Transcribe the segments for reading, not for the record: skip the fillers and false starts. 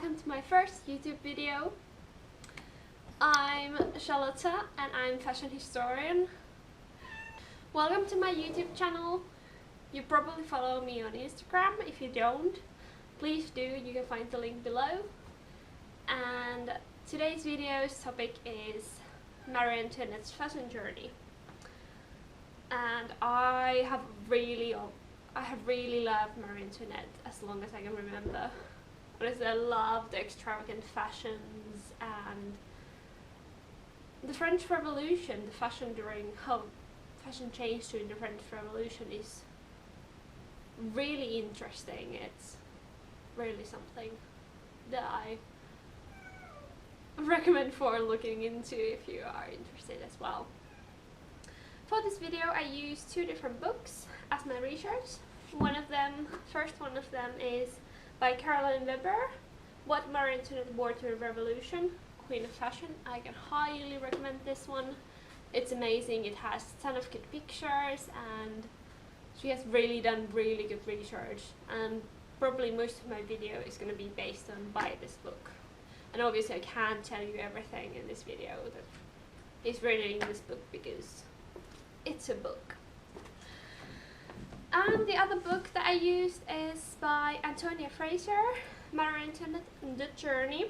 welcome to my first YouTube video. I'm Charlotte and I'm fashion historian. Welcome to my YouTube channel. You probably follow me on Instagram. If you don't, please do. You can find the link below. And today's video's topic is Marie Antoinette's fashion journey. And I have really loved Marie Antoinette as long as I can remember. Honestly, I love the extravagant fashions and the French Revolution, the fashion during how fashion changed during the French Revolution is really interesting. It's really something that I recommend for looking into if you are interested as well. For this video I used two different books as my research. First one of them is by Caroline Weber, What Marie Antoinette Wore to the Revolution, Queen of Fashion. I can highly recommend this one. It's amazing, it has a ton of good pictures and she has really done really good research, and probably most of my video is going to be based on by this book. And obviously I can't tell you everything in this video that is written in this book because it's a book. And the other book that I used is by Antonia Fraser, Marie Antoinette and the Journey.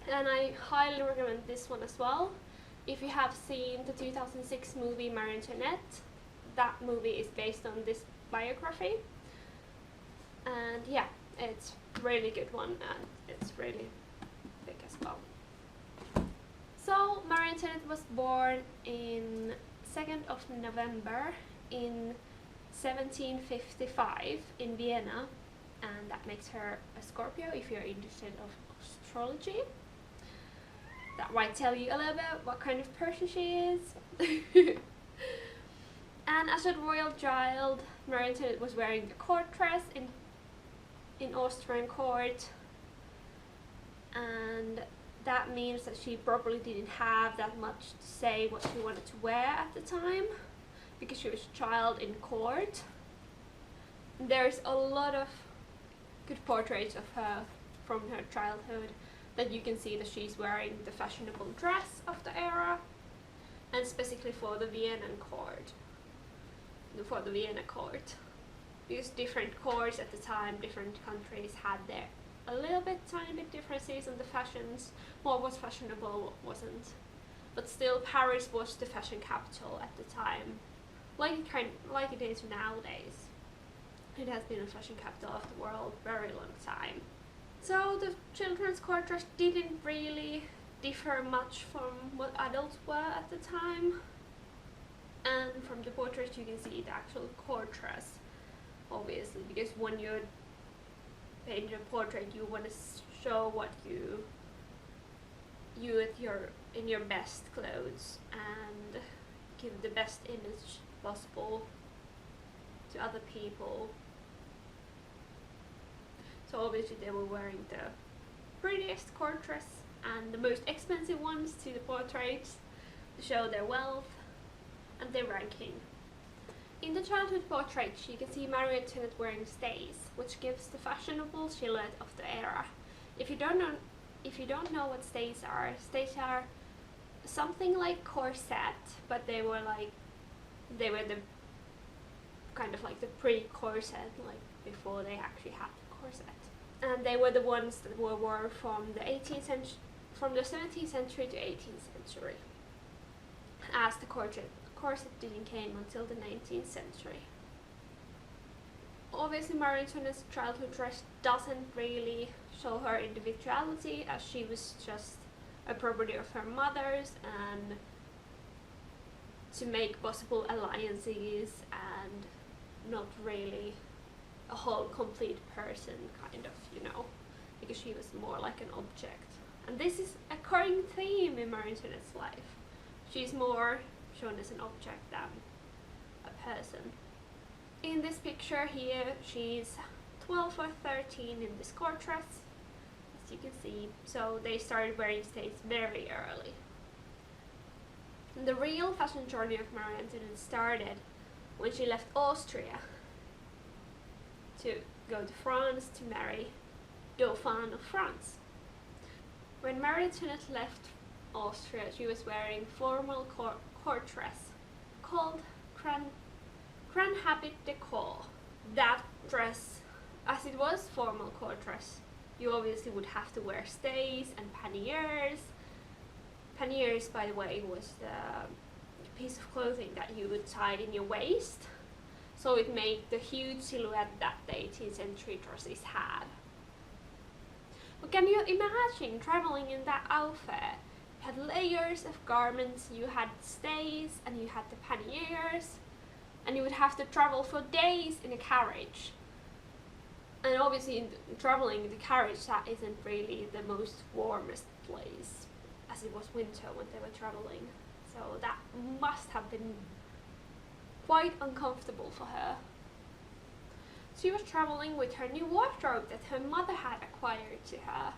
And I highly recommend this one as well. If you have seen the 2006 movie Marie Antoinette, that movie is based on this biography. And yeah, it's a really good one and it's really big as well. So Marie Antoinette was born in 2nd of November in 1755 in Vienna, and that makes her a Scorpio if you're interested of astrology. That might tell you a little bit what kind of person she is. And as a royal child, Marie Antoinette was wearing the court dress in Austrian court, and that means that she probably didn't have that much to say what she wanted to wear at the time, because she was a child in court. There's a lot of good portraits of her from her childhood that you can see that she's wearing the fashionable dress of the era, and specifically for the Vienna court. Because different courts at the time, different countries had their a little bit tiny bit differences in the fashions, what was fashionable, what wasn't. But still, Paris was the fashion capital at the time. Like it is nowadays. It has been a fashion capital of the world very long time. So the children's court dress didn't really differ much from what adults were at the time. And from the portraits you can see the actual court dress, obviously, because when you paint a portrait you want to show what you in your best clothes and give the best image possible to other people. So obviously they were wearing the prettiest court dress and the most expensive ones to the portraits to show their wealth and their ranking. In the childhood portraits you can see Marie Antoinette wearing stays, which gives the fashionable silhouette of the era. If you don't know what stays are something like corset, but they were the kind of like the pre-corset, like before they actually had the corset. And they were the ones that were worn from the 17th century to 18th century, as the corset didn't came until the 19th century. Obviously Marie Antoinette's childhood dress doesn't really show her individuality, as she was just a property of her mother's and to make possible alliances and not really a whole complete person, kind of, you know, because she was more like an object. And this is a recurring theme in Marie Antoinette's life. She's more shown as an object than a person. In this picture here, she's 12 or 13 in this court dress, as you can see. So they started wearing stays very early. And the real fashion journey of Marie Antoinette started when she left Austria to go to France to marry Dauphin of France. When Marie Antoinette left Austria, she was wearing formal court dress called Grand Habit de Cour. That dress, as it was formal court dress, you obviously would have to wear stays and panniers. Panniers, by the way, was the piece of clothing that you would tie in your waist, so it made the huge silhouette that the 18th century dresses had. But can you imagine traveling in that outfit? You had layers of garments, you had stays, and you had the panniers, and you would have to travel for days in a carriage. And obviously, traveling in the carriage, that isn't really the most warmest place, as it was winter when they were traveling. So that must have been quite uncomfortable for her. She was traveling with her new wardrobe that her mother had acquired to her.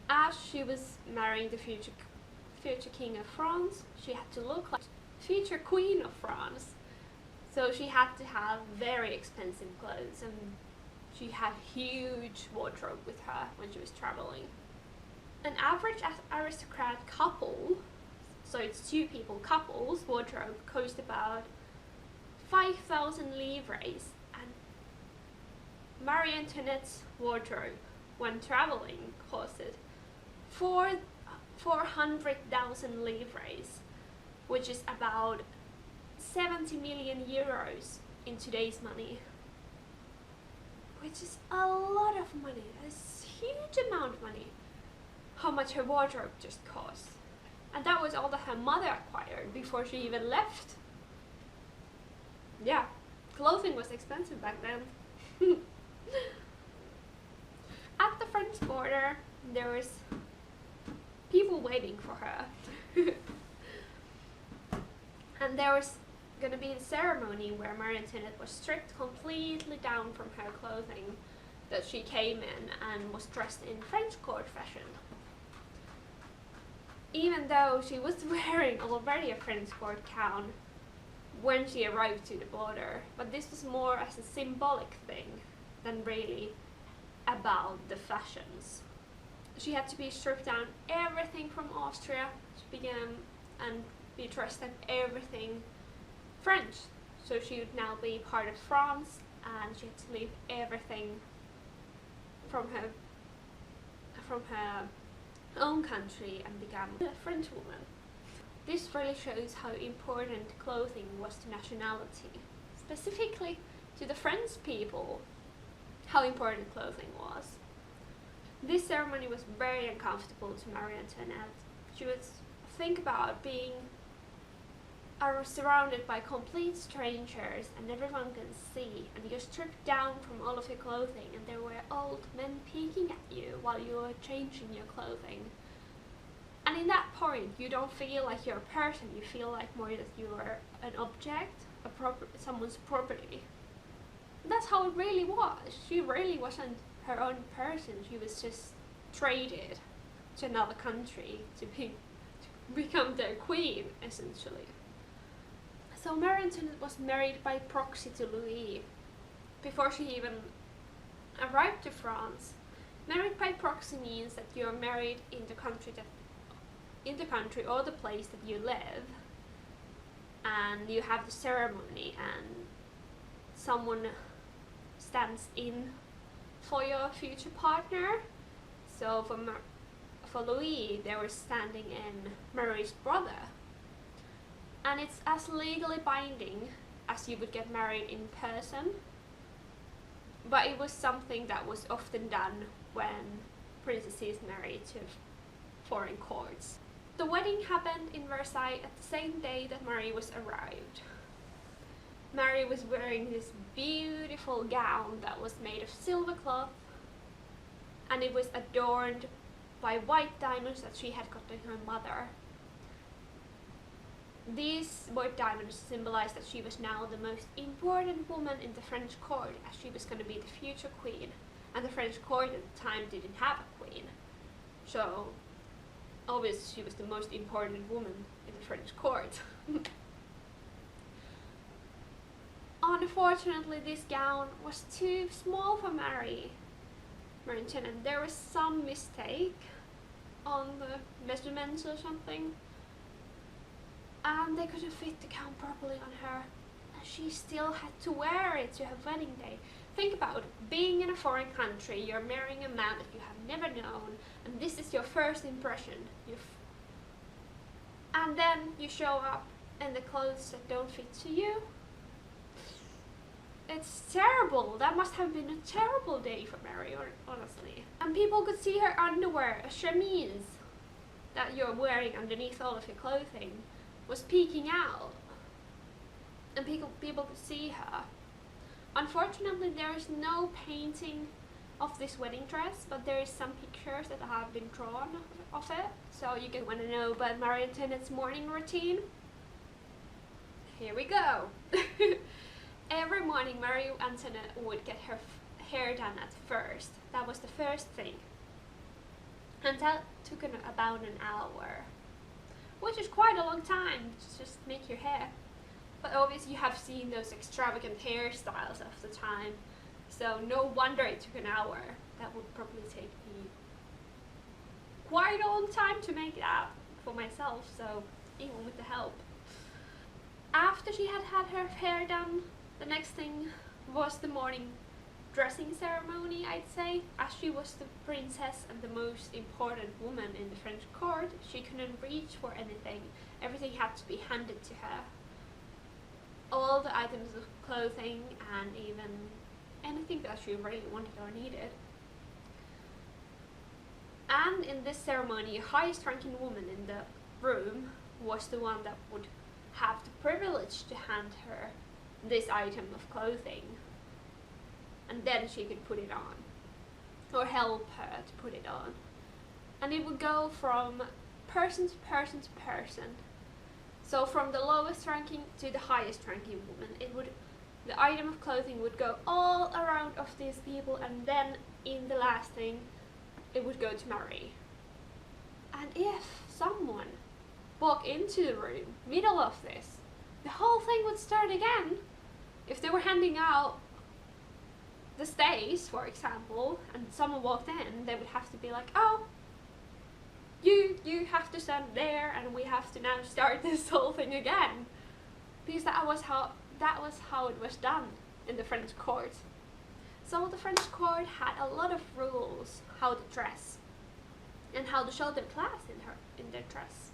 As she was marrying the future king of France, she had to look like future queen of France. So she had to have very expensive clothes, and she had huge wardrobe with her when she was traveling. An average aristocrat couple, so it's two people couples, wardrobe cost about 5,000 livres, and Marie Antoinette's wardrobe when traveling costed 400,000 livres, which is about 70 million euros in today's money, which is a lot of money. That's a huge amount of money. How much her wardrobe just cost. And that was all that her mother acquired before she even left. Yeah, clothing was expensive back then. At the French border, there was people waiting for her. And there was gonna be a ceremony where Marie Antoinette was stripped completely down from her clothing that she came in and was dressed in French court fashion. Even though she was wearing already a French court gown when she arrived to the border, but this was more as a symbolic thing than really about the fashions. She had to be stripped down everything from Austria to begin and be dressed in everything French. So she would now be part of France, and she had to leave everything from her own country and become a French woman. This really shows how important clothing was to nationality, specifically to the French people, how important clothing was. This ceremony was very uncomfortable to Marie Antoinette. She would think about being surrounded by complete strangers and everyone can see, and you're stripped down from all of your clothing, and there were old men peeking at you while you were changing your clothing. And in that point, you don't feel like you're a person, you feel like more that you are an object, someone's property. And that's how it really was. She really wasn't her own person, she was just traded to another country to become their queen, essentially. So Marie Antoinette was married by proxy to Louis before she even arrived to France. Married by proxy means that you are married in the country or the place that you live, and you have the ceremony and someone stands in for your future partner. So for Louis, they were standing in Marie's brother. And it's as legally binding as you would get married in person, but it was something that was often done when princesses married to foreign courts. The wedding happened in Versailles at the same day that Marie was arrived. Marie was wearing this beautiful gown that was made of silver cloth, and it was adorned by white diamonds that she had gotten her mother. These white diamonds symbolized that she was now the most important woman in the French court, as she was going to be the future queen, and the French court at the time didn't have a queen. So obviously she was the most important woman in the French court. Unfortunately, this gown was too small for Marie. Marie Antoinette, there was some mistake on the measurements or something, and they couldn't fit the gown properly on her, and she still had to wear it to her wedding day. Think about it, being in a foreign country, you're marrying a man that you have never known, and this is your first impression. And then you show up in the clothes that don't fit to you. It's terrible. That must have been a terrible day for Mary, honestly. And people could see her underwear, a chemise that you're wearing underneath all of your clothing, was peeking out. And people could see her. Unfortunately, there is no painting of this wedding dress, but there is some pictures that have been drawn of it. So you can want to know about Marie Antoinette's morning routine. Here we go. Every morning Marie Antoinette would get her hair done at first. That was the first thing. And that took about an hour, which is quite a long time to just make your hair. But obviously you have seen those extravagant hairstyles of the time, so no wonder it took an hour. That would probably take me quite a long time to make that for myself, so even with the help. After she had had her hair done, the next thing was the morning dressing ceremony, I'd say. As she was the princess and the most important woman in the French court, she couldn't reach for anything. Everything had to be handed to her. All the items of clothing and even anything that she really wanted or needed. And in this ceremony, the highest ranking woman in the room was the one that would have the privilege to hand her this item of clothing, and then she could put it on, or help her to put it on. And it would go from person to person to person. So from the lowest ranking to the highest ranking woman, the item of clothing would go all around of these people, and then in the last thing it would go to Marie. And if someone walked into the room middle of this, the whole thing would start again. If they were handing out the stays, for example, and someone walked in, they would have to be like, oh, you have to stand there, and we have to now start this whole thing again. Because that was how it was done in the French court. So the French court had a lot of rules how to dress and how to show their class in their dress.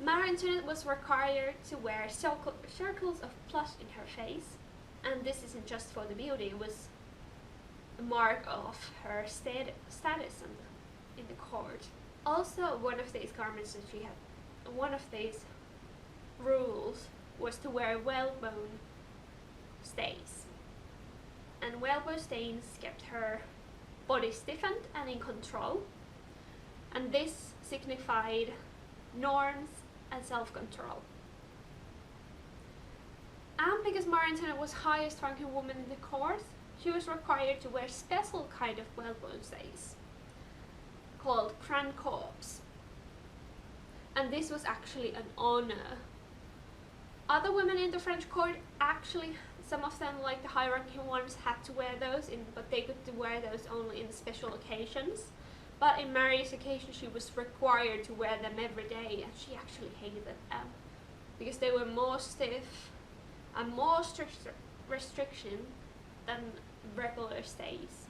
Marie Antoinette was required to wear circles of plush in her face, and this isn't just for the beauty, it was a mark of her status in the court. Also, one of these garments that she had, one of these rules was to wear whalebone stays. And whalebone stays kept her body stiffened and in control, and this signified norms and self-control. And because Marie Antoinette was highest ranking woman in the court, she was required to wear special kind of whalebone stays called grand corps. And this was actually an honor. Other women in the French court, actually, some of them, like the high-ranking ones, had to wear those, but they could wear those only in special occasions. But in Marie's occasion, she was required to wear them every day, and she actually hated them because they were more stiff and more restriction than regular stays.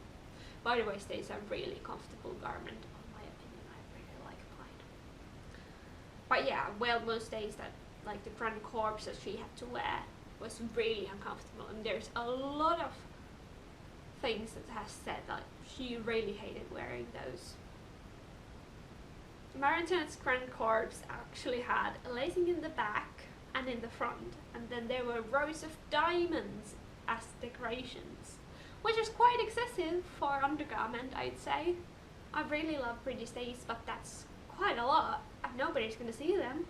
By the way, stays are really comfortable garment, in my opinion. I really like mine. But yeah, whalebone stays that, like the grand corps that she had to wear, was really uncomfortable, and there's a lot of things that has said that she really hated wearing those. Marie Antoinette's grand corps actually had a lacing in the back and in the front, and then there were rows of diamonds as decorations, which is quite excessive for undergarment, I'd say. I really love pretty stays, but that's quite a lot, and nobody's gonna see them,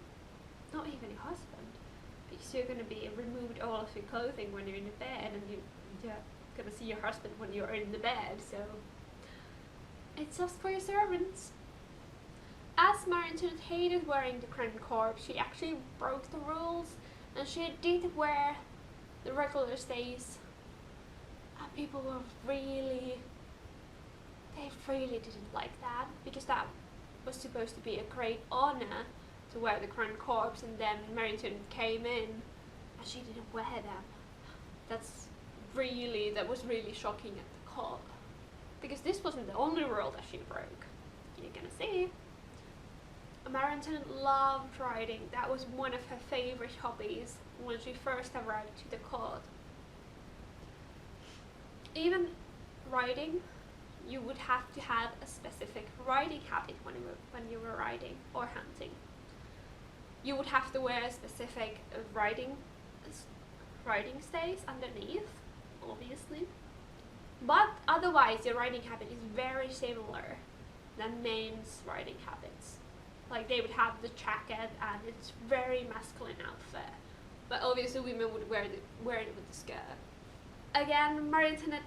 not even your husband, because you're gonna be removed all of your clothing when you're in the bed, and you're gonna see your husband when you're in the bed, so it's just for your servants. As Marie Antoinette hated wearing the grand corps, she actually broke the rules, and she did wear the regular stays, and people were really they really didn't like that, because that was supposed to be a great honor to wear the crown corps, and then Marie Antoinette came in and she didn't wear them. That was really shocking at the court, because this wasn't the only rule that she broke. You're gonna see. Marie Antoinette loved writing. That was one of her favorite hobbies when she first arrived to the court. Even writing, you would have to have a specific writing habit when you were writing or hunting. You would have to wear a specific writing stays underneath, obviously. But otherwise, your writing habit is very similar than men's writing habits. Like, they would have the jacket and it's very masculine outfit. But obviously women would wear it with the skirt. Again, Marie Antoinette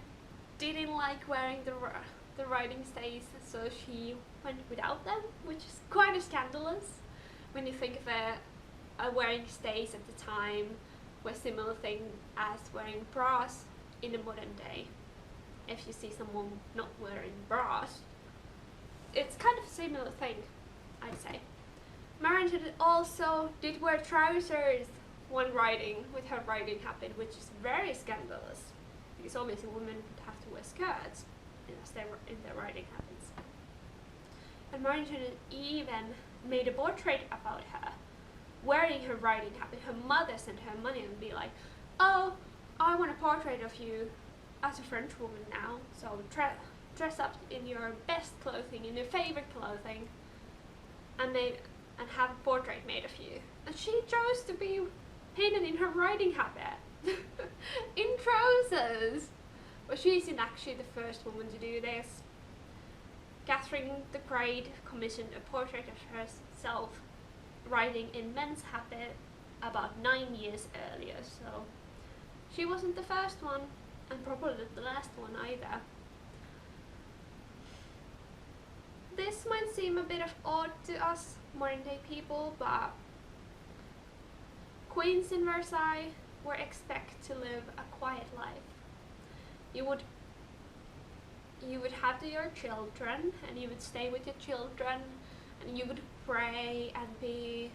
didn't like wearing the writing stays, so she went without them, which is quite scandalous when you think of wearing stays at the time was a similar thing as wearing bras in the modern day. If you see someone not wearing bras, it's kind of a similar thing, I'd say. Marie Antoinette also did wear trousers when writing with her writing habit, which is very scandalous, because obviously women would have to wear skirts in their writing habits. And Marie Antoinette even made a portrait about her wearing her writing habit. Her mother sent her money and be like, "Oh, I want a portrait of you as a French woman now, so dress up in your best clothing, in your favorite clothing, and have a portrait made of you." And she chose to be painted in her writing habit, in trousers. But she isn't actually the first woman to do this. Catherine the Great commissioned a portrait of herself writing in men's habit about 9 years earlier, so she wasn't the first one, and probably not the last one either. This might seem a bit of odd to us modern day people, but queens in Versailles were expected to live a quiet life. You would have your children, and you would stay with your children, and you would pray and be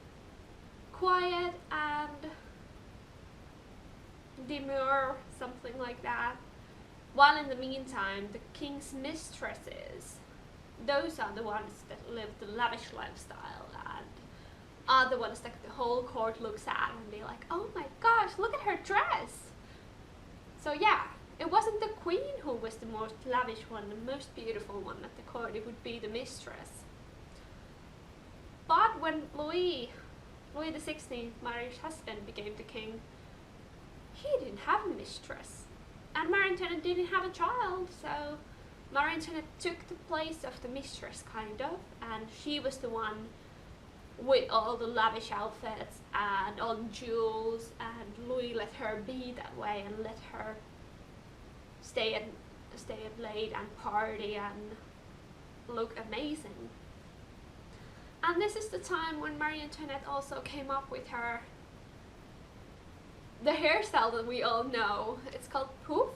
quiet and demure, something like that. While in the meantime, the king's mistresses, those are the ones that live the lavish lifestyle and are the ones that the whole court looks at and be like, "Oh my gosh, look at her dress." So yeah, it wasn't the queen who was the most lavish one, the most beautiful one at the court. It would be the mistress. But when Louis XVI, Marie's husband, became the king, he didn't have a mistress. And Marie Antoinette didn't have a child, so Marie Antoinette took the place of the mistress, kind of, and she was the one with all the lavish outfits and all the jewels, and Louis let her be that way and let her stay up late and party and look amazing. And this is the time when Marie Antoinette also came up with the hairstyle that we all know. It's called poof.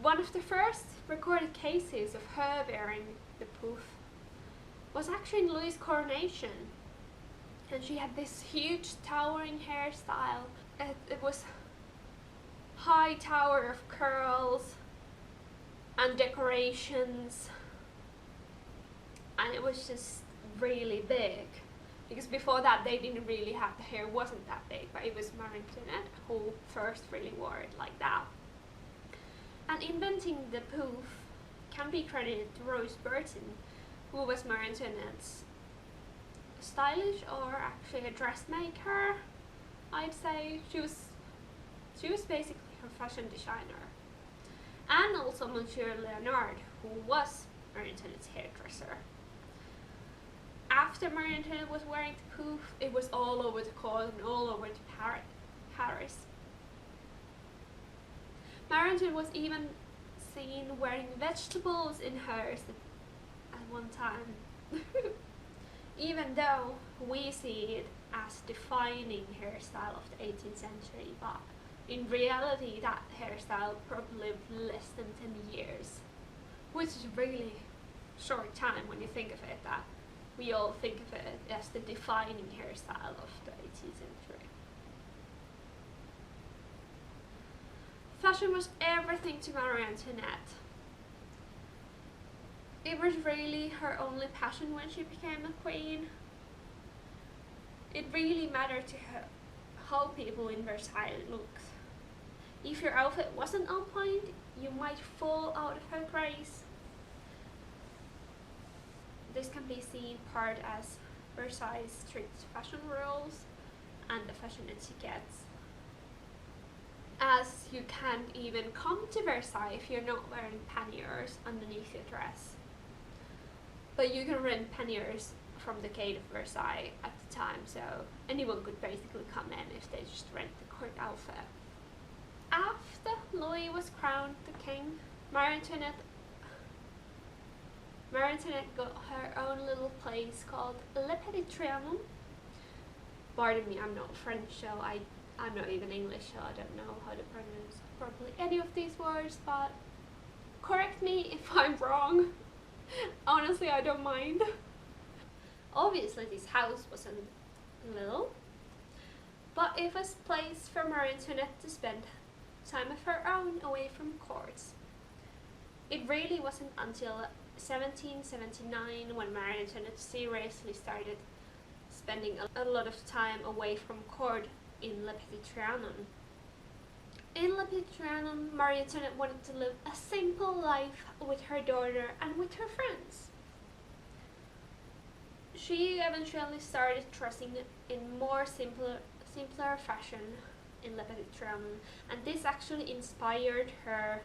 One of the first recorded cases of her wearing the poof was actually in Louis' coronation, and she had this huge towering hairstyle. It was high tower of curls and decorations, and it was just really big, because before that they didn't really have, the hair wasn't that big, but it was Marie Antoinette who first really wore it like that. And inventing the poof can be credited to Rose Burton, who was Marie Antoinette's stylish, or actually a dressmaker, I'd say. She was basically her fashion designer. And also Monsieur Leonard, who was Marie Antoinette's hairdresser. After Marie Antoinette was wearing the poof, it was all over the court and all over Paris. Marie Antoinette was even seen wearing vegetables in hers at one time. Even though we see it as defining hairstyle of the 18th century, but in reality that hairstyle probably lived less than 10 years, which is really, short time when you think of it, that we all think of it as the defining hairstyle of the 18th century. Fashion was everything to Marie Antoinette. It was really her only passion when she became a queen. It really mattered to her how people in Versailles looked. If your outfit wasn't on point, you might fall out of her grace. This can be seen part as Versailles' strict fashion rules and the fashion etiquettes, as you can't even come to Versailles if you're not wearing panniers underneath your dress. But you can rent panniers from the gate of Versailles at the time, so anyone could basically come in if they just rent the court outfit. After Louis was crowned the king, Marie Antoinette got her own little place called Le Petit Trianon. Pardon me, I'm not French, so I'm not even English, so I don't know how to pronounce properly any of these words, but correct me if I'm wrong. Honestly, I don't mind. Obviously, this house wasn't little, but it was a place for Marie Antoinette to spend time of her own away from courts. It really wasn't until 1779 when Marie Antoinette seriously started spending a lot of time away from court in Le Petit Trianon. In Le Petit Trianon, Marie Antoinette wanted to live a simple life with her daughter and with her friends. She eventually started dressing in more simpler fashion in Le Petit Trianon, and this actually inspired her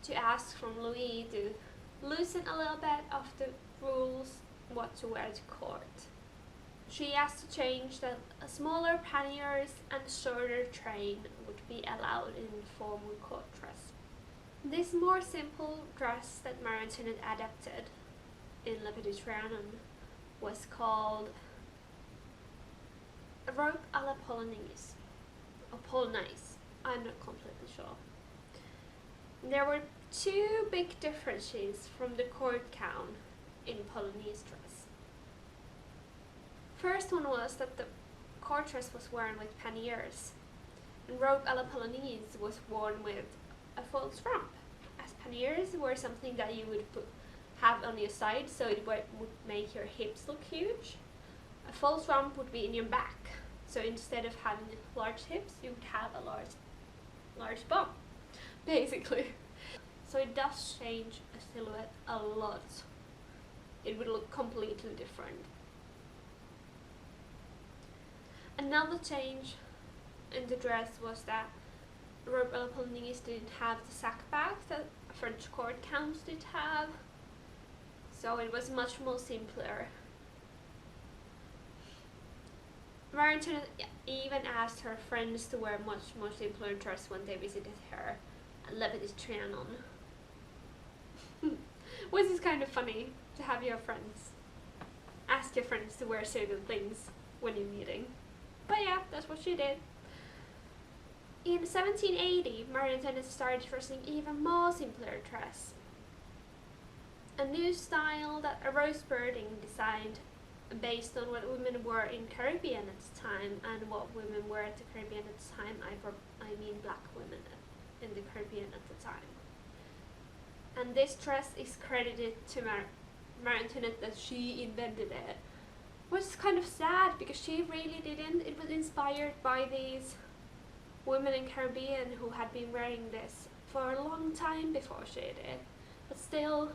to ask from Louis to loosen a little bit of the rules what to wear to court. She asked to change that smaller panniers and shorter train would be allowed in the formal court dress. This more simple dress that Marie Antoinette adapted in Le Petit Trianon was called a robe à la Polonaise, or Polonaise, I'm not completely sure. There were two big differences from the court gown in Polonaise dress. First one was that the court dress was worn with panniers, and robe à la Polonaise was worn with a false rump, as panniers were something that you would have on your side, so it would make your hips look huge. A false rump would be in your back, so instead of having large hips, you would have a large bum, basically. So it does change a silhouette a lot. It would look completely different. Another change in the dress was that robe à la Polonaise didn't have the sack bag that French court gowns did have, so it was much more simpler. Marie Antoinette even asked her friends to wear much more simpler dress when they visited her at Le Petit Trianon. Which is kind of funny to have your friends ask your friends to wear certain things when you're meeting. But yeah, that's what she did. In 1780, Marie Antoinette started dressing even more simpler dress. A new style that Rose Birding designed based on what women wore in Caribbean at the time and what women wore at the Caribbean at the time. I mean black women in the Caribbean at the time. And this dress is credited to Marie Antoinette that she invented it. Which is kind of sad because she really didn't. It was inspired by these women in Caribbean who had been wearing this for a long time before she did. But still,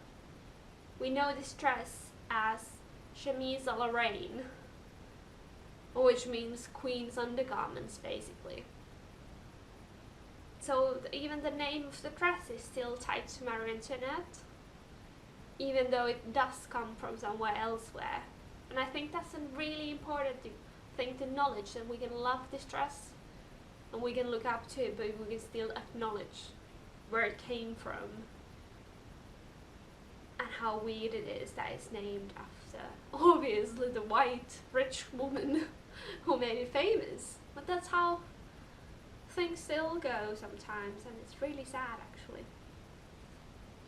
we know this dress as chemise à la reine, which means queen's undergarments basically. So even the name of the dress is still tied to Marie Antoinette, even though it does come from somewhere elsewhere. And I think that's a really important thing to acknowledge, that we can love this dress and we can look up to it, but we can still acknowledge where it came from and how weird it is that it's named after, obviously, the white rich woman who made it famous. But that's how things still go sometimes, and it's really sad actually.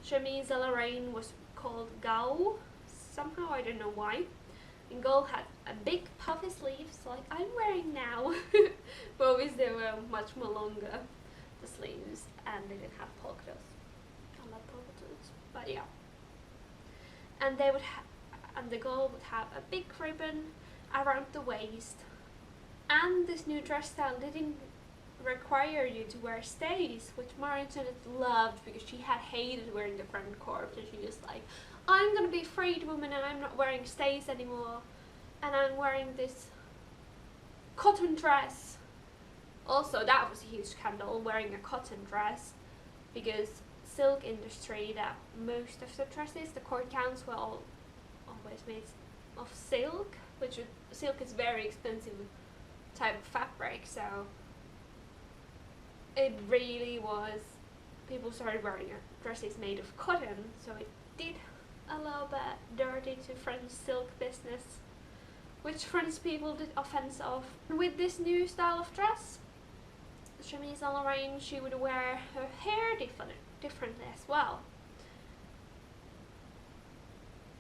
chemise à la reine was called gaul. Somehow, I don't know why. And gaul had a big puffy sleeves like I'm wearing now. But obviously they were much more longer, the sleeves, and they didn't have polka dots. I love polka dots, but yeah. And they would and the gaul would have a big ribbon around the waist. And this new dress style didn't require you to wear stays, which Marie Antoinette loved because she had hated wearing the front court, and she was like, I'm gonna be a freed woman and I'm not wearing stays anymore, and I'm wearing this cotton dress. Also, that was a huge scandal, wearing a cotton dress, because silk industry, that most of the dresses, the court gowns were always made of silk, which silk is very expensive type of fabric, so it really was, people started wearing dresses made of cotton, so it did a little bit dirty to French silk business, which French people did offense of. And with this new style of dress, chemise à la reine, she would wear her hair differently as well.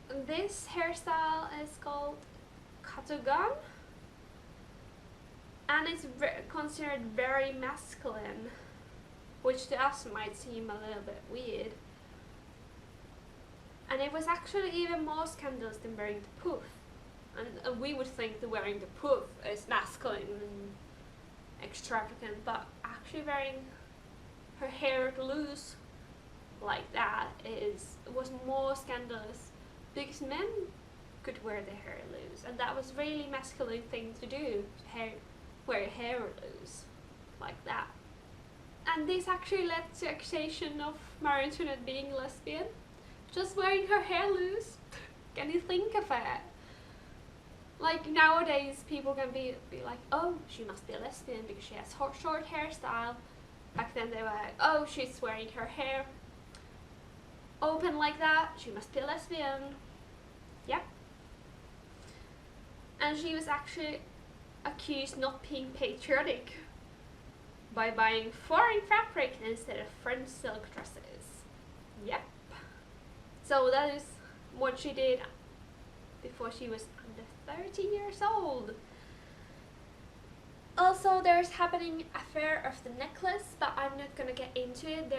And this hairstyle is called catogan, and it's considered very masculine, which to us might seem a little bit weird. And it was actually even more scandalous than wearing the poof. And we would think that wearing the poof is masculine and extravagant, but actually wearing her hair loose like that was more scandalous, because men could wear their hair loose, and that was really masculine thing to do, wear your hair loose like that. And this actually led to accusation of Marie Antoinette being lesbian, just wearing her hair loose. Can you think of it? Like nowadays people can be like, oh, she must be a lesbian because she has short hairstyle. Back then they were like, oh, she's wearing her hair open like that, she must be a lesbian. Yep. And she was actually accused not being patriotic by buying foreign fabric instead of French silk dresses. Yep. So that is what she did before she was under 30 years old. Also, there's happening affair of the necklace, but I'm not gonna get into it.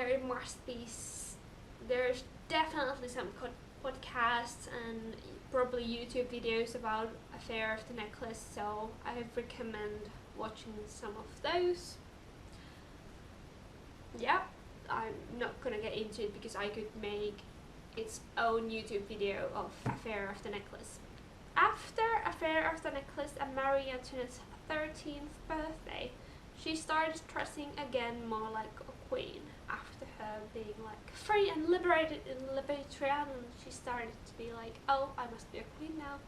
There's definitely some podcasts and probably YouTube videos about affair of the necklace, so I recommend watching some of those. Yeah, I'm not gonna get into it because I could make its own YouTube video of affair of the necklace. After affair of the necklace and Marie Antoinette's 13th birthday, she started dressing again more like a queen. After her being like free and liberated in Libertrian, she started to be like, oh, I must be a queen now.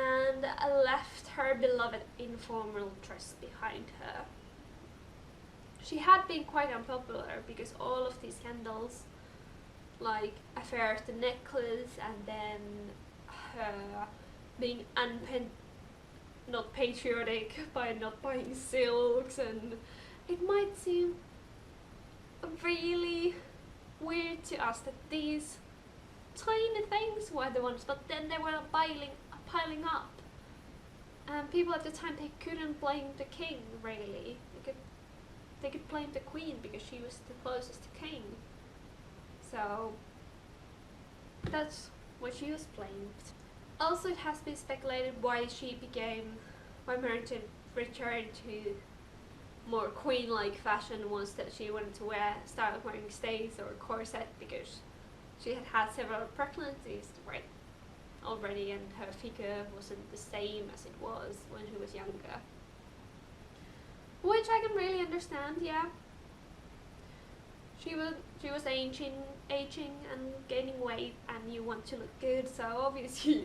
And left her beloved informal dress behind her. She had been quite unpopular because all of these scandals, like affair of the necklace and then her being not patriotic by not buying silks, and it might seem really weird to us that these tiny things were the ones, but then they were piling up. And people at the time, they couldn't blame the king really. They could blame the queen because she was the closest to king. So that's what she was blamed. Also, it has been speculated why Marie Antoinette returned to more queen-like fashion was that she wanted to start wearing stays or corset because she had had several pregnancies right already and her figure wasn't the same as it was when she was younger. Which I can really understand, yeah. She was aging and gaining weight, and you want to look good, so obviously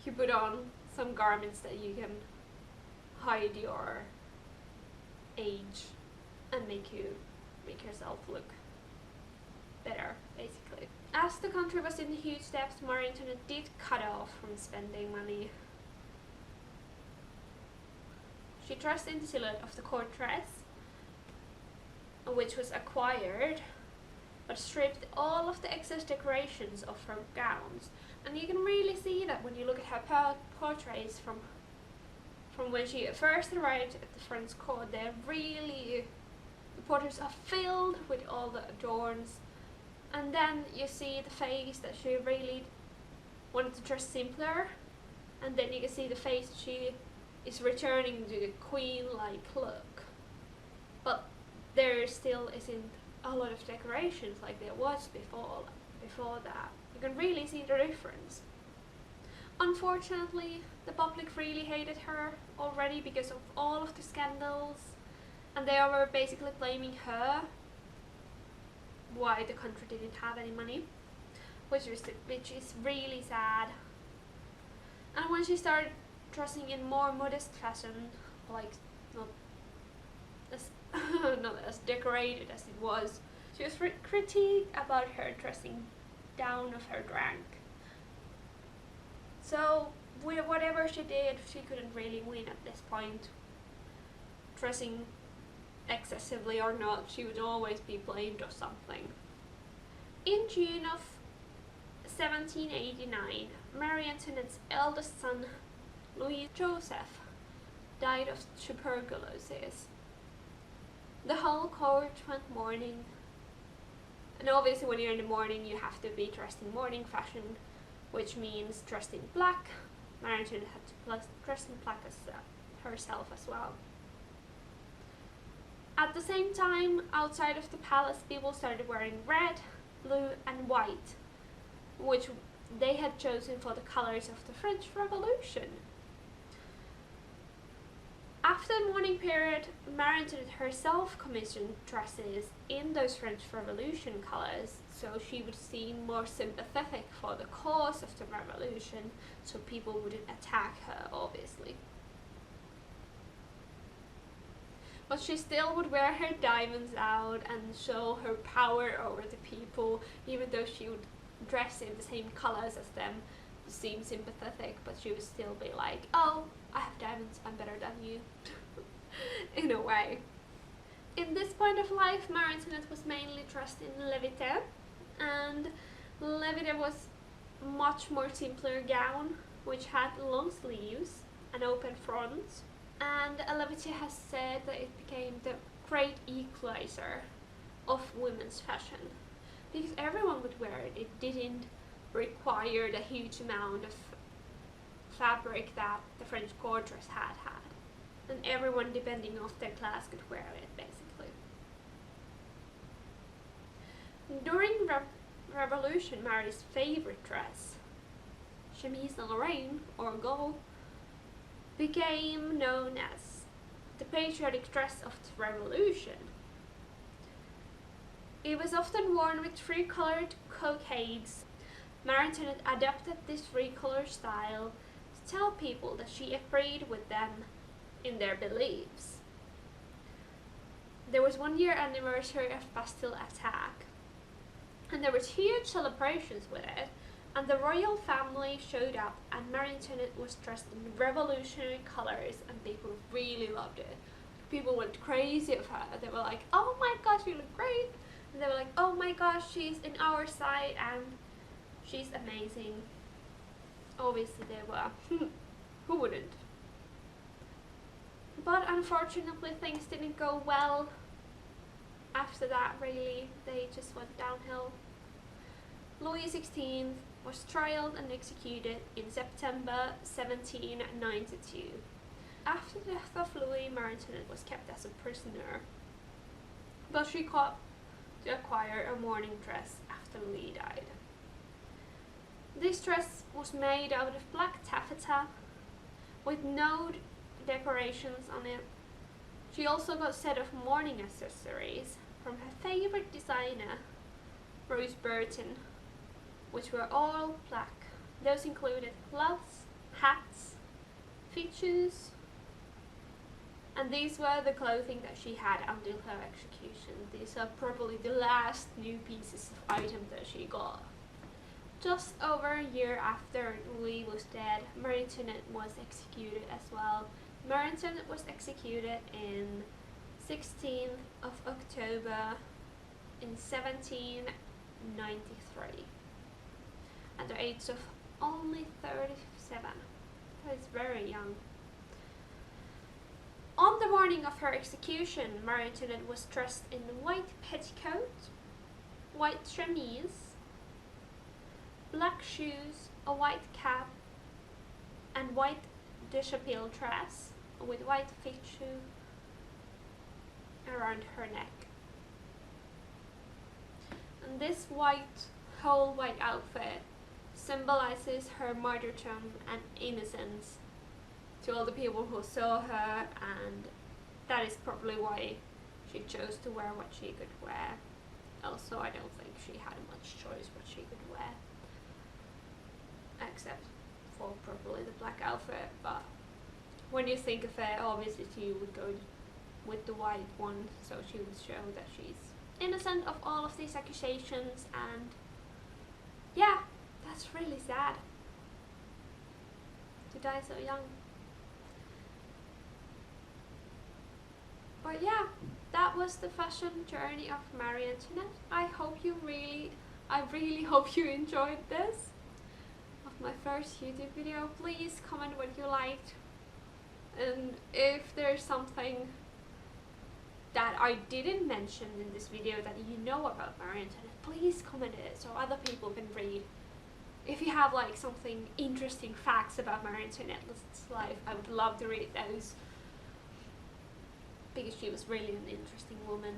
you put on some garments that you can hide your age and make yourself look better, basically. As the country was in huge debt, Marie Antoinette did cut off from spending money. She dressed in the silhouette of the court dress, which was acquired but stripped all of the excess decorations of her gowns. And you can really see that when you look at her portraits from when she first arrived at the French court. The portraits are filled with all the adorns, and then you see the face that she really wanted to dress simpler, and then you can see the face she is returning to the queen-like look. But there still isn't a lot of decorations like there was before that. You can really see the difference. Unfortunately, the public really hated her already because of all of the scandals, and they were basically blaming her why the country didn't have any money, which is really sad. And when she started dressing in more modest fashion, like not as decorated as it was, she was critiqued about her dressing down of her rank. So with whatever she did, she couldn't really win at this point. Dressing excessively or not, she would always be blamed or something. In June of 1789, Marie Antoinette's eldest son, Louis Joseph, died of tuberculosis. The whole court went mourning, and obviously when you're in the morning you have to be dressed in morning fashion, which means dressed in black. Marie Antoinette had to dress in black herself as well. At the same time, outside of the palace, people started wearing red, blue and white, which they had chosen for the colors of the French Revolution. After the mourning period, Marie Antoinette herself commissioned dresses in those French Revolution colors, so she would seem more sympathetic for the cause of the revolution, so people wouldn't attack her, obviously. But she still would wear her diamonds out and show her power over the people, even though she would dress in the same colors as them, to seem sympathetic, but she would still be like, oh, I have diamonds, I'm better than you, in a way. In this point of life, Marie Antoinette was mainly dressed in levité, and levité was much more simpler gown, which had long sleeves and open front, and levité has said that it became the great equalizer of women's fashion, because everyone would wear it. It didn't require the huge amount of fabric that the French court dress had, and everyone, depending on their class, could wear it, basically. During the Revolution, Marie's favorite dress, chemise de Lorraine, or gaule, became known as the patriotic dress of the Revolution. It was often worn with three-colored cockades. Marie Antoinette adopted this three-color style to tell people that she agreed with them in their beliefs. There was 1 year anniversary of Bastille attack, and there was huge celebrations with it, and the royal family showed up, and Marie Antoinette was dressed in revolutionary colors, and people really loved it. People went crazy of her. They were like, oh my gosh, you look great, and they were like, oh my gosh, she's in our side and she's amazing. Obviously they were. Who wouldn't? But unfortunately things didn't go well after that, really. They just went downhill. Louis XVI was trialed and executed in September 1792. After the death of Louis, Marie Antoinette was kept as a prisoner, but she got to acquire a mourning dress after Louis died. This dress was made out of black taffeta with no decorations on it. She also got a set of mourning accessories from her favorite designer, Rose Burton, which were all black. Those included gloves, hats, fichus, and these were the clothing that she had until her execution. These are probably the last new pieces of items that she got. Just over a year after Louis was dead, Marie Antoinette was executed as well. Marie Antoinette was executed in 16th of October in 17 1893 at the age of only 37. That is very young. On the morning of her execution, Marie Antoinette was dressed in a white petticoat, white chemise, black shoes, a white cap, and white dishabille dress with white fichu around her neck. And this whole white outfit symbolizes her martyrdom and innocence to all the people who saw her, and that is probably why she chose to wear what she could wear. Also, I don't think she had much choice what she could wear, except for probably the black outfit, but when you think of it, obviously she would go with the white one, so she would show that she's innocent of all of these accusations. And yeah, that's really sad to die so young. But yeah, that was the fashion journey of Marie Antoinette. I really hope you enjoyed this, of my first YouTube video. Please comment what you liked, and if there's something that I didn't mention in this video that you know about Marie Antoinette, please comment it so other people can read. If you have like something interesting facts about Marie Antoinette's life, I would love to read those, because she was really an interesting woman.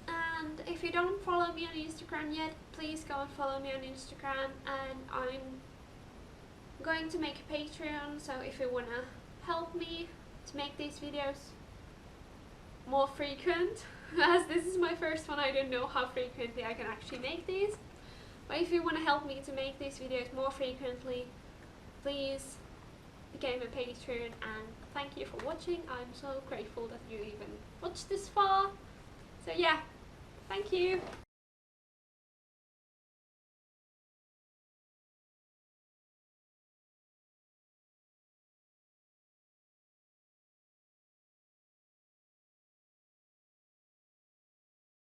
And if you don't follow me on Instagram yet, please go and follow me on Instagram, and I'm going to make a Patreon, so if you wanna help me to make these videos more frequent, as this is my first one, I don't know how frequently I can actually make these, but if you want to help me to make these videos more frequently, please become a Patreon. And thank you for watching. I'm so grateful that you even watched this far. So yeah, thank you.